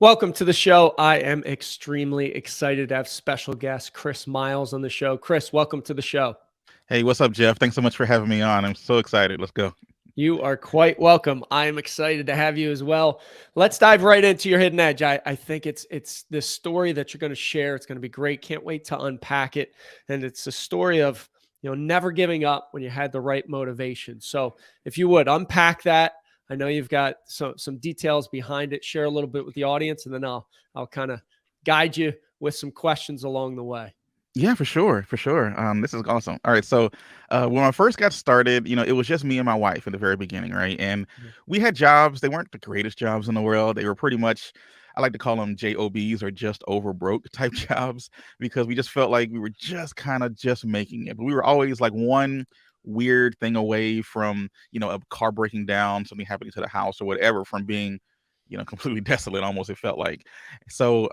Welcome to the show. I am extremely excited to have special guest Chris Myles on the show. Chris, welcome to the show. Hey, what's up, Jeff? Thanks so much for having me on. I'm so excited. Let's go. You are quite welcome. I am excited to have you as well. Let's dive right into your hidden edge. I think it's this story that you're going to share. It's going to be great. Can't wait to unpack it. And it's a story of never giving up when you had the right motivation. So if you would unpack that, I know you've got some details behind it. Share a little bit with the audience, and then I'll kind of guide you with some questions along the way. Yeah, for sure, for sure. This is awesome. All right, so when I first got started, it was just me and my wife in the very beginning, right? And Mhm. we had jobs. They weren't the greatest jobs in the world. They were pretty much, I like to call them JOBs or just over broke type jobs because we just felt like we were just kind of just making it. But we were always like one weird thing away from, a car breaking down, something happening to the house or whatever, from being, completely desolate almost, it felt like. So,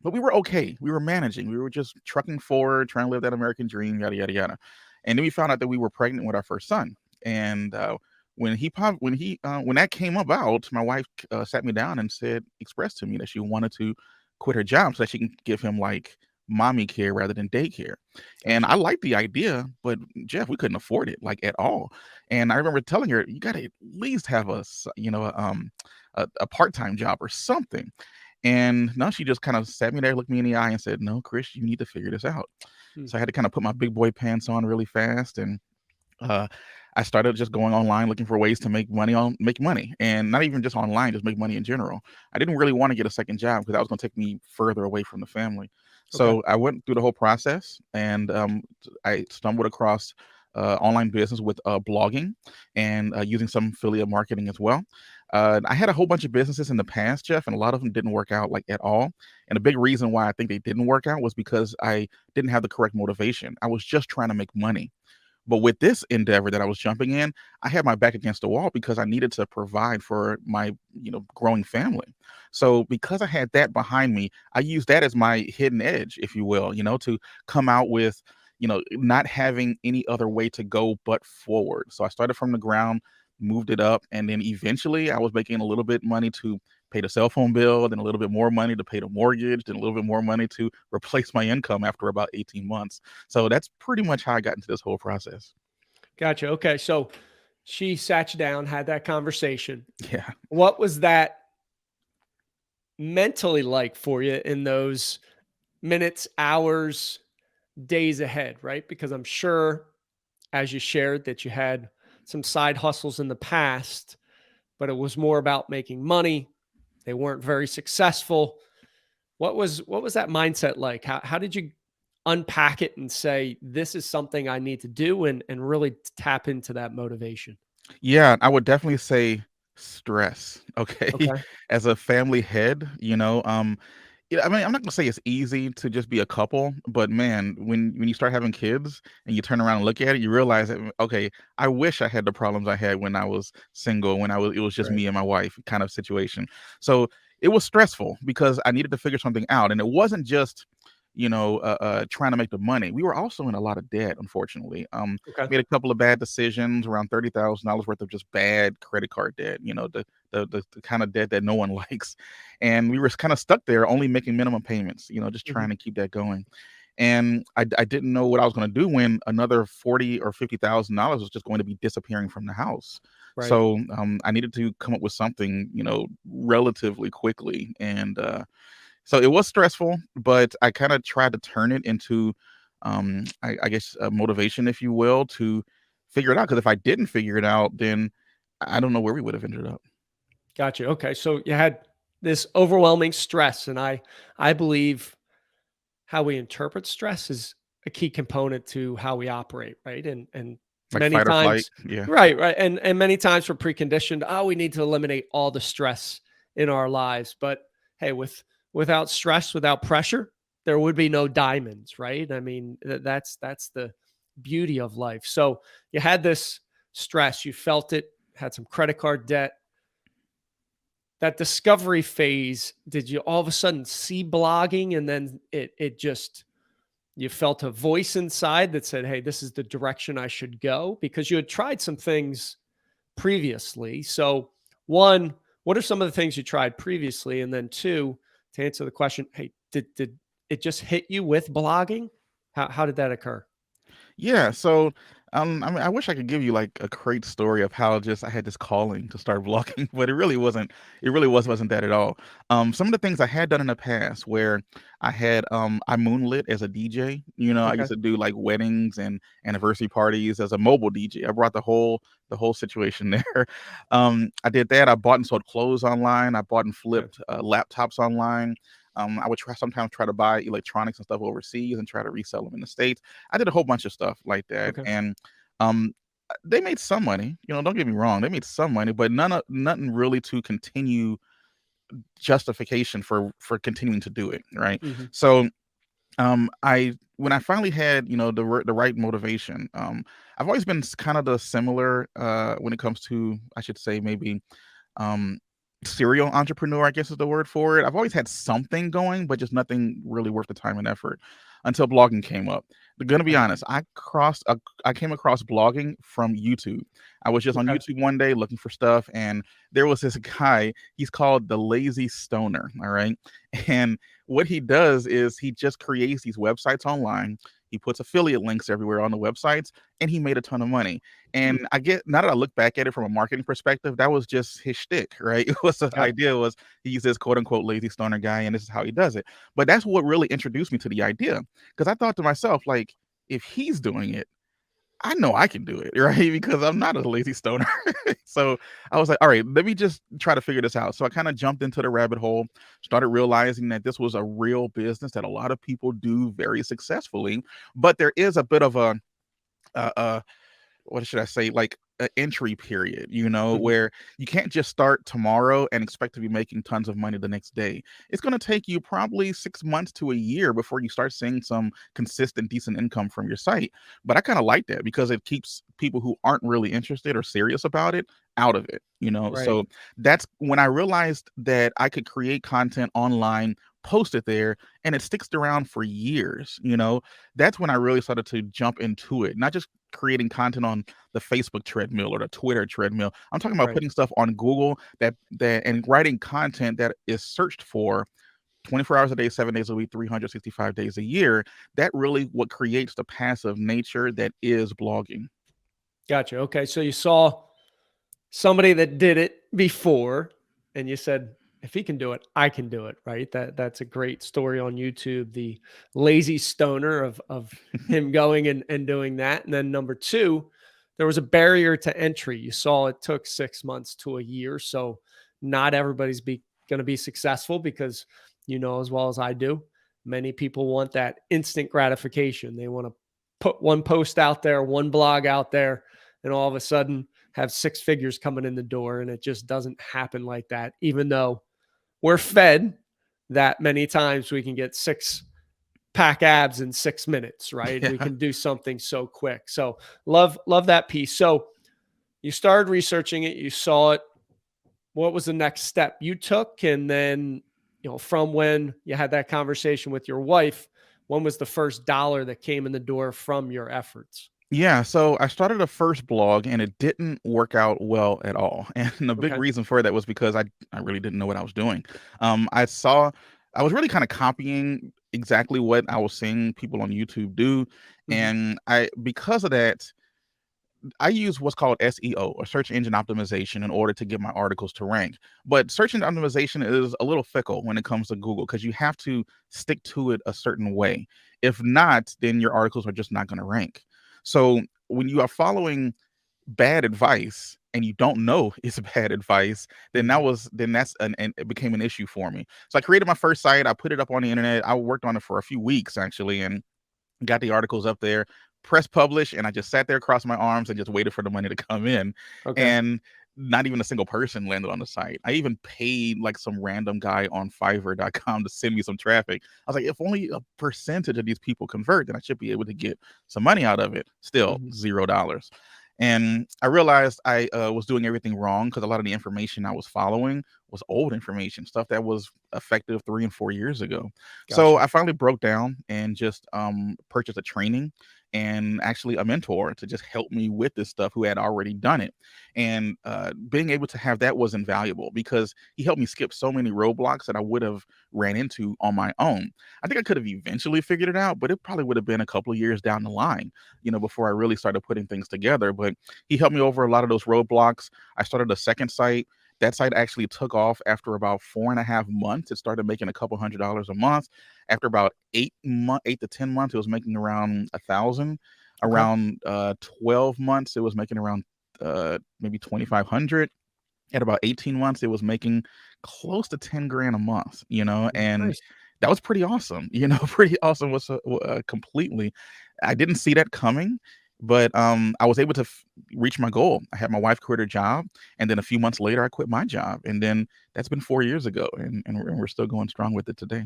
but we were okay. We were managing. We were just trucking forward, trying to live that American dream, yada yada yada. And then we found out that we were pregnant with our first son. And when that came about, my wife sat me down and expressed to me that she wanted to quit her job so that she can give him like mommy care rather than daycare. And Gotcha. I liked the idea, but Jeff, we couldn't afford it like at all. And I remember telling her, you got to at least have a part-time job or something. And no, she just kind of sat me there, looked me in the eye, and said, "No, Chris, you need to figure this out." Hmm. So I had to kind of put my big boy pants on really fast, and uh, I started just going online looking for ways to make money, and not even just online, just make money in general. I didn't really want to get a second job because that was going to take me further away from the family. Okay. So I went through the whole process, and I stumbled across online business with blogging and using some affiliate marketing as well. I had a whole bunch of businesses in the past, Jeff, and a lot of them didn't work out like at all. And a big reason why I think they didn't work out was because I didn't have the correct motivation. I was just trying to make money. But with this endeavor that I was jumping in, I had my back against the wall because I needed to provide for my, growing family. So because I had that behind me, I used that as my hidden edge, if you will, to come out with, not having any other way to go but forward. So I started from the ground, moved it up, and then eventually I was making a little bit money to pay the cell phone bill, then a little bit more money to pay the mortgage, then a little bit more money to replace my income after about 18 months. So that's pretty much how I got into this whole process. Gotcha. Okay. So she sat you down, had that conversation. Yeah. What was that mentally like for you in those minutes, hours, days ahead, right? Because I'm sure, as you shared, that you had some side hustles in the past, but it was more about making money. They weren't very successful. What was that mindset like? How did you unpack it and say this is something I need to do and really tap into that motivation? Yeah, I would definitely say stress. Okay. Okay. As a family head, yeah, I mean, I'm not gonna say it's easy to just be a couple, but man, when you start having kids and you turn around and look at it, you realize that okay, I wish I had the problems I had when I was single, when it was just Right. me and my wife kind of situation. So it was stressful because I needed to figure something out, and it wasn't just trying to make the money. We were also in a lot of debt, unfortunately. Okay. Made a couple of bad decisions, around $30,000 worth of just bad credit card debt. The kind of debt that no one likes, and we were kind of stuck there, only making minimum payments. Just Mhm. trying to keep that going. And I didn't know what I was going to do when another 40 or $50,000 was just going to be disappearing from the house. Right. So I needed to come up with something, relatively quickly, and so it was stressful, but I kind of tried to turn it into, I guess, motivation, if you will, to figure it out. Because if I didn't figure it out, then I don't know where we would have ended up. Gotcha. Okay. So you had this overwhelming stress, and I believe how we interpret stress is a key component to how we operate, right? And Like many fight or flight. times, Yeah. right. And many times we're preconditioned, oh, we need to eliminate all the stress in our lives. But hey, without stress, without pressure, there would be no diamonds, right? I mean, that's the beauty of life. So you had this stress, you felt it, had some credit card debt. That discovery phase, did you all of a sudden see blogging and then it just you felt a voice inside that said, "Hey, this is the direction I should go," because you had tried some things previously. So, one, What are some of the things you tried previously? And then two, to answer the question, hey, did it just hit you with blogging? How did that occur? Yeah, so I mean, I wish I could give you like a great story of how just I had this calling to start vlogging, but it really wasn't. It really wasn't that at all. Some of the things I had done in the past, where I moonlit as a DJ. I Okay. used to do like weddings and anniversary parties as a mobile DJ. I brought the whole situation there. I did that. I bought and sold clothes online. I bought and Okay. flipped laptops online. I would sometimes try to buy electronics and stuff overseas and try to resell them in the States. I did a whole bunch of stuff like that, Okay. and um, they made some money. Don't get me wrong, they made some money, but nothing really to continue justification for continuing to do it, right? Hmm. So I when I finally had the right motivation, I've always been kind of the similar when it comes to, I should say, maybe um serial entrepreneur, I guess is the word for it. I've always had something going, but just nothing really worth the time and effort until blogging came up. I'm gonna be Okay. honest, I came across blogging from YouTube. I was just on Okay. YouTube one day looking for stuff, and there was this guy. He's called the Lazy Stoner. All right, and what he does is he just creates these websites online. He puts affiliate links everywhere on the websites, and he made a ton of money. Hmm. And I get now that I look back at it from a marketing perspective, that was just his shtick, right? It was the Got it. idea was he's this quote unquote lazy stoner guy, and this is how he does it. But that's what really introduced me to the idea, because I thought to myself, like, if he's doing it, I know I can do it, right? Because I'm not a lazy stoner. So I was like, all right, let me just try to figure this out. So I kind of jumped into the rabbit hole, started realizing that this was a real business that a lot of people do very successfully, but there is a bit of a what should I say, like an entry period, Hmm. where you can't just start tomorrow and expect to be making tons of money the next day. It's going to take you probably 6 months to a year before you start seeing some consistent, decent income from your site. But I kind of like that because it keeps people who aren't really interested or serious about it out of it. Right. So that's when I realized that I could create content online, post it there, and it sticks around for years. That's when I really started to jump into it, not just creating content on the Facebook treadmill or the Twitter treadmill. I'm talking about Right. putting stuff on Google that and writing content that is searched for 24 hours a day, 7 days a week, 365 days a year. That really what creates the passive nature that is blogging. Gotcha. Okay. So you saw somebody that did it before, and you said, if he can do it, I can do it, right? That's a great story on YouTube, the lazy stoner of him going and doing that. And then number two, there was a barrier to entry. You saw it took 6 months to a year. So not everybody's going to be successful because as well as I do, many people want that instant gratification. They want to put one post out there, one blog out there, and all of a sudden have six figures coming in the door. And it just doesn't happen like that, even though we're fed that many times we can get six pack abs in 6 minutes, right? We Yeah. can do something so quick. So love that piece. So you started researching it, you saw it. What was the next step you took? And then, from when you had that conversation with your wife, when was the first dollar that came in the door from your efforts? Yeah, so I started a first blog and it didn't work out well at all. And the big Okay. reason for that was because I really didn't know what I was doing. I saw I was really kind of copying exactly what I was seeing people on YouTube do. Hmm. And I because of that, I use what's called SEO or search engine optimization in order to get my articles to rank. But search engine optimization is a little fickle when it comes to Google because you have to stick to it a certain way. If not, then your articles are just not going to rank. So when you are following bad advice and you don't know it's bad advice, Hmm. then that's and it became an issue for me. So I created my first site. I put it up on the internet. I worked on it for a few weeks actually, and got the articles up there, press publish, and I just sat there, crossed my arms, and just waited for the money to come in. Okay. And not even a single person landed on the site. I even paid like some random guy on Fiverr.com to send me some traffic. I was like, if only a percentage of these people convert, then I should be able to get some money out of it. Still Hmm. $0. And I realized I was doing everything wrong because a lot of the information I was following was old information, stuff that was effective 3 and 4 years ago. So Gotcha. I finally broke down and just purchased a training. and actually a mentor to just help me with this stuff who had already done it. And being able to have that was invaluable because he helped me skip so many roadblocks that I would have ran into on my own. I think I could have eventually figured it out, but it probably would have been a couple of years down the line, before I really started putting things together. But he helped me over a lot of those roadblocks. I started a second site. That site actually took off after about 4.5 months. It started making a couple $100s a month. After about 8 to 10 months, it was making around 1,000. Okay. Around 12 months, it was making around maybe 2,500. At about 18 months, it was making close to 10 grand a month, and Nice. that was pretty awesome, pretty awesome was completely. I didn't see that coming, but I was able to reach my goal. I had my wife quit her job, and then a few months later, I quit my job, and then that's been 4 years ago, and we're still going strong with it today.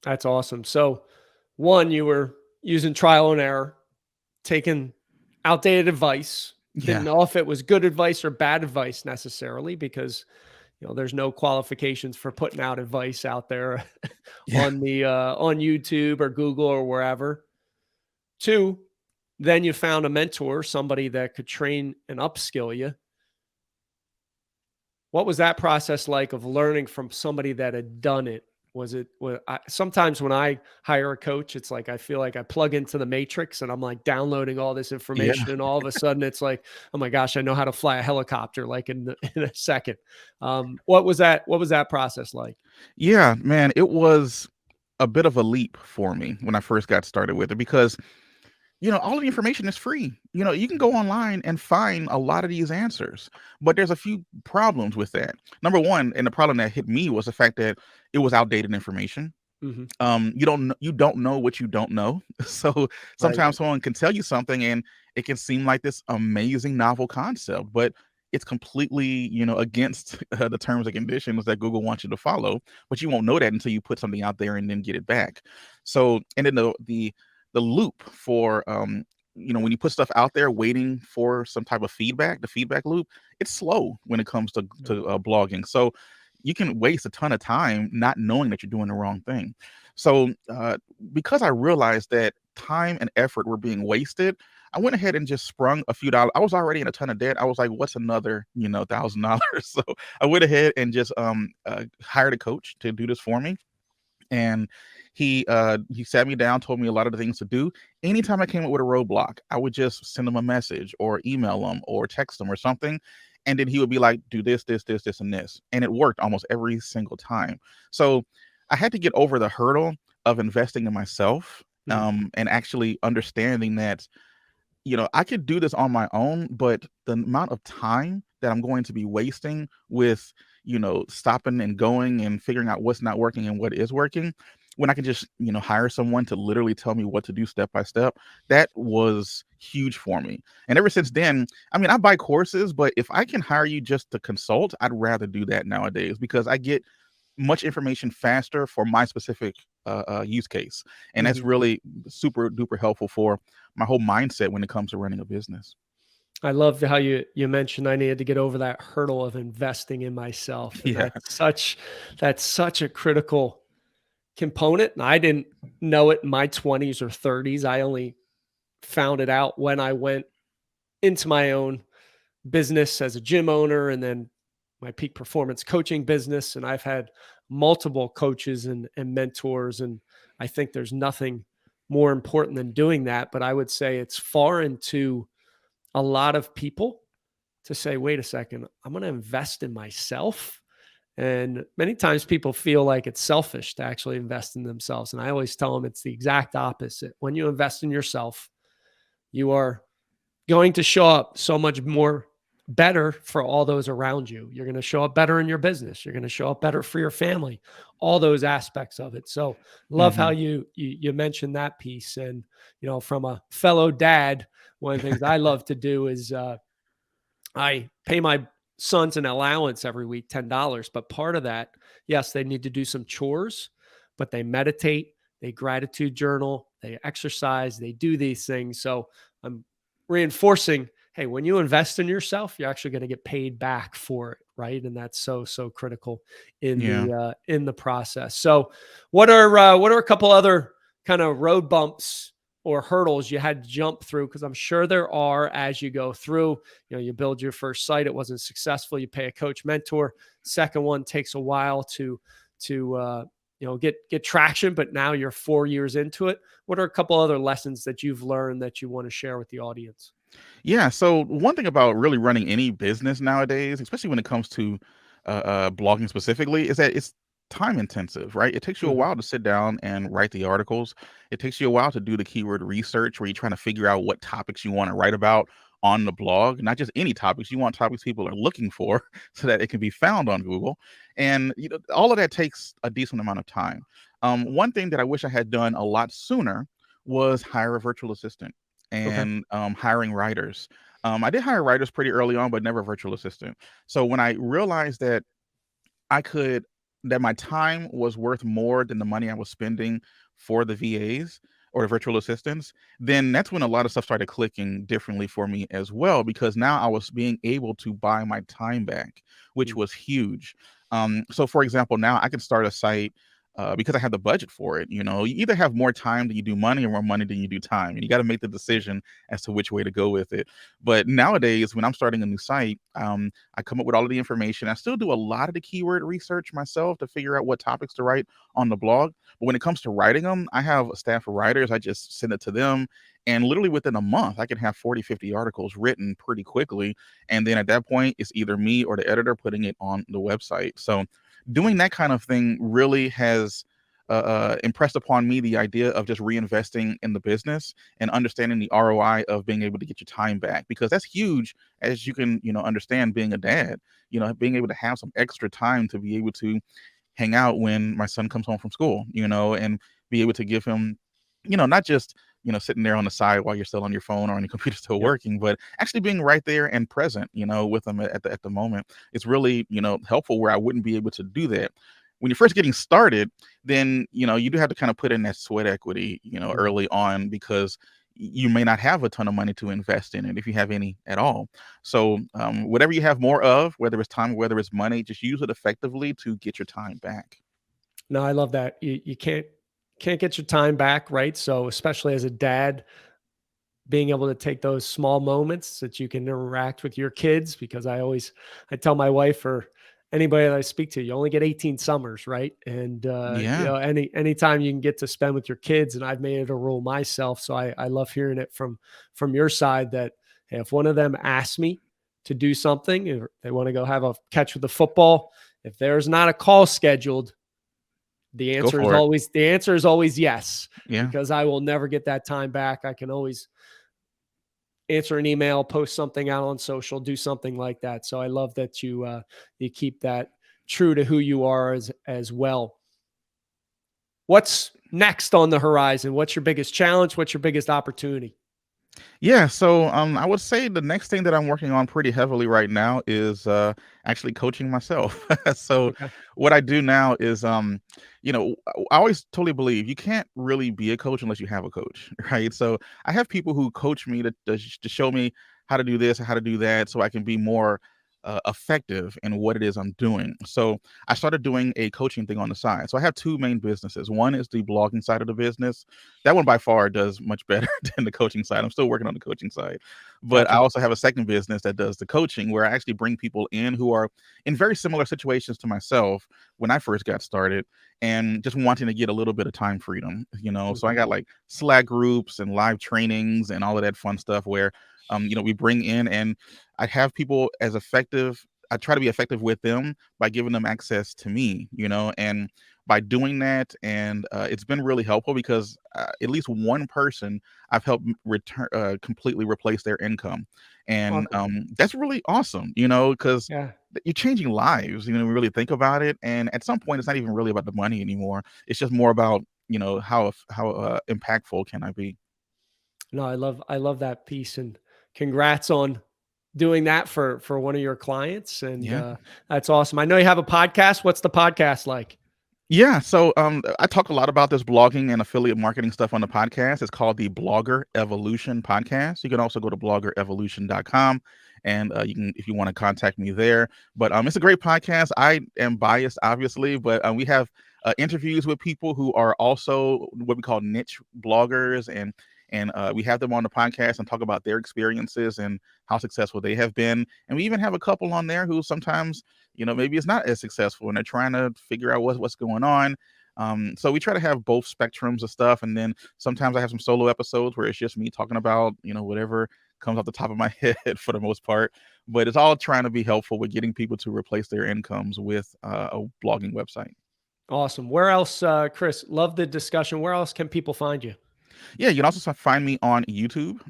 That's awesome. So, one, you were using trial and error, taking outdated advice. Didn't Yeah, know if it was good advice or bad advice necessarily because there's no qualifications for putting out advice out there yeah, on the on YouTube or Google or wherever. Two, then you found a mentor, somebody that could train and upskill you. What was that process like of learning from somebody that had done it? Was it sometimes when I hire a coach, it's like I feel like I plug into the matrix and I'm like downloading all this yeah. information, and all of a sudden it's like, oh my gosh, I know how to fly a helicopter like in a second. What was that? What was that process like? Yeah, man, it was a bit of a leap for me when I first got started with it because all of the information is free. You can go online and find a lot of these answers, but there's a few problems with that. Number one, and the problem that hit me was the fact that it was outdated information. Hmm. You don't know what you don't know. So Right. sometimes someone can tell you something and it can seem like this amazing novel concept, but it's completely, against the terms and conditions that Google wants you to follow. But you won't know that until you put something out there and then get it back. So, and then the loop for when you put stuff out there waiting for some type of feedback, the feedback loop, it's slow when it comes to blogging. So you can waste a ton of time not knowing that you're doing the wrong thing. So because I realized that time and effort were being wasted, I went ahead and just sprung a few dollars. I was already in a ton of debt. I was like, what's another, $1,000? So I went ahead and just hired a coach to do this for me. And he sat me down, told me a lot of the things to do. Anytime I came up with a roadblock, I would just send him a message or email him or text him or something, and then he would be like, do this, this, this, this, and this, and it worked almost every single time. So I had to get over the hurdle of investing in myself, Mm. and actually understanding that I could do this on my own, but the amount of time that I'm going to be wasting with, stopping and going and figuring out what's not working and what is working, when I can just, hire someone to literally tell me what to do step by step, that was huge for me. And ever since then, I mean, I buy courses, but if I can hire you just to consult, I'd rather do that nowadays because I get much information faster for my specific use case. And that's Hmm. really super duper helpful for my whole mindset when it comes to running a business. I love how you mentioned I needed to get over that hurdle of investing in myself, and Yeah. that's such a critical component. And I didn't know it in my 20s or 30s. I only found it out when I went into my own business as a gym owner and then my peak performance coaching business. And I've had multiple coaches and mentors. And I think there's nothing more important than doing that. But I would say it's foreign to a lot of people to say, wait a second, I'm going to invest in myself. And many times people feel like it's selfish to actually invest in themselves. And I always tell them it's the exact opposite. When you invest in yourself, you are going to show up so much more better for all those around you. You're going to show up better in your business. You're going to show up better for your family, all those aspects of it. So love how Hmm. you mentioned that piece. And, from a fellow dad, one of the things I love to do is, I pay my sons an allowance every week, $10. But part of that, yes, they need to do some chores, but they meditate, they gratitude journal, they exercise, they do these things. So I'm reinforcing, hey, when you invest in yourself, you're actually going to get paid back for it, right? And that's so critical Yeah. in the process. So what are a couple other kind of road bumps or hurdles you had to jump through? Because I'm sure there are as you go through. You build your first site, it wasn't successful. You pay a coach mentor. Second one takes a while to get traction, but now you're 4 years into it. What are a couple other lessons that you've learned that you want to share with the audience? Yeah. So one thing about really running any business nowadays, especially when it comes to blogging specifically, is that it's time intensive, right? It takes you a Mhm. while to sit down and write the articles. It takes you a while to do the keyword research where you're trying to figure out what topics you want to write about on the blog, not just any topics. You want topics people are looking for so that it can be found on Google. And all of that takes a decent amount of time. One thing that I wish I had done a lot sooner was hire a virtual assistant Okay. and hiring writers. I did hire writers pretty early on, but never a virtual assistant. So when I realized that I could that my time was worth more than the money I was spending for the VAs or the virtual assistants, then that's when a lot of stuff started clicking differently for me as well, because now I was being able to buy my time back, which Mm. was huge. So for example, now I can start a site because I have the budget for it. You either have more time than you do money or more money than you do time. And you got to make the decision as to which way to go with it. But nowadays, when I'm starting a new site, I come up with all of the information. I still do a lot of the keyword research myself to figure out what topics to write on the blog. But when it comes to writing them, I have a staff of writers. I just send it to them. And literally within a month, I can have 40, 50 articles written pretty quickly. And then at that point, it's either me or the editor putting it on the website. So doing that kind of thing really has impressed upon me the idea of just reinvesting in the business and understanding the ROI of being able to get your time back, because that's huge, as you can understand, being a dad, being able to have some extra time to be able to hang out when my son comes home from school, and be able to give him, not just sitting there on the side while you're still on your phone or on your computer still Yep. working, but actually being right there and present, with them at the moment. It's really helpful, where I wouldn't be able to do that when you're first getting started. Then you do have to kind of put in that sweat equity Mhm. early on, because you may not have a ton of money to invest in it, if you have any at all. So whatever you have more of, whether it's time, whether it's money, just use it effectively to get your time back. No, I love that. You can't get your time back, right? So especially as a dad, being able to take those small moments that you can interact with your kids, because I tell my wife or anybody that I speak to, you only get 18 summers, right? And Yeah, anytime you can get to spend with your kids, and I've made it a rule myself. So I love hearing it from your side that, hey, if one of them asks me to do something, or they want to go have a catch with the football, if there's not a call scheduled, go for it. the answer is always yes, Yeah. because I will never get that time back. I can always answer an email, post something out on social, do something like that. So I love that you keep that true to who you are as well. What's next on the horizon? What's your biggest challenge? What's your biggest opportunity? Yeah, so I would say the next thing that I'm working on pretty heavily right now is actually coaching myself. So Okay. what I do now is I always totally believe you can't really be a coach unless you have a coach, right? So I have people who coach me to show me how to do this and how to do that, so I can be more effective in what it is I'm doing. So I started doing a coaching thing on the side. So I have two main businesses. One is the blogging side of the business. That one by far does much better than the coaching side. I'm still working on the coaching side. But I Gotcha. also have a second business that does the coaching, where I actually bring people in who are in very similar situations to myself when I first got started, and just wanting to get a little bit of time freedom. So I Mhm. got like Slack groups and live trainings and all of that fun stuff where we bring in, and I have people as effective. I try to be effective with them by giving them access to me, and by doing that, and it's been really helpful, because at least one person I've helped return completely replace their income, and Awesome. that's really awesome, because Yeah. you're changing lives. When you really think about it, and at some point, it's not even really about the money anymore. It's just more about how impactful can I be? No, I love that piece, and congrats on doing that for one of your clients. And Yeah. that's awesome. I know you have a podcast. What's the podcast like? Yeah, so I talk a lot about this blogging and affiliate marketing stuff on the podcast. It's called the Blogger Evolution Podcast. You can also go to bloggerevolution.com, and you can, if you want to, contact me there. But it's a great podcast. I am biased, obviously, but we have interviews with people who are also what we call niche bloggers, and and we have them on the podcast and talk about their experiences and how successful they have been. And we even have a couple on there who sometimes, maybe it's not as successful and they're trying to figure out what's going on. So we try to have both spectrums of stuff. And then sometimes I have some solo episodes where it's just me talking about, whatever comes off the top of my head for the most part. But it's all trying to be helpful with getting people to replace their incomes with a blogging website. Awesome. Where else, Chris, love the discussion. Where else can people find you? Yeah, you can also find me on YouTube.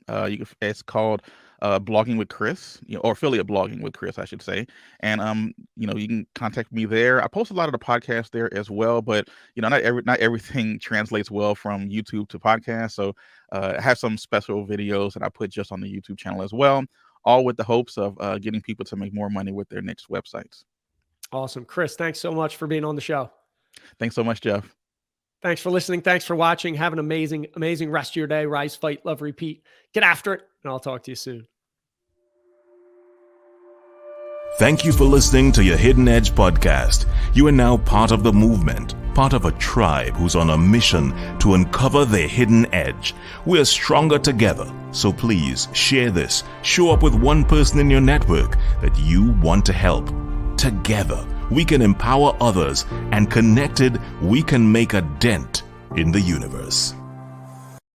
It's called Blogging with Chris, or affiliate blogging with Chris, I should say. And you can contact me there. I post a lot of the podcasts there as well, but not everything translates well from YouTube to podcast. So I have some special videos that I put just on the YouTube channel as well, all with the hopes of getting people to make more money with their next websites. Awesome. Chris, thanks so much for being on the show. Thanks so much, Jeff. Thanks for listening. Thanks for watching. Have an amazing, amazing rest of your day. Rise, fight, love, repeat. Get after it, and I'll talk to you soon. Thank you for listening to your Hidden Edge podcast. You are now part of the movement, part of a tribe who's on a mission to uncover their hidden edge. We are stronger together, so please share this. Show up with one person in your network that you want to help. Together, we can empower others, and connected, we can make a dent in the universe.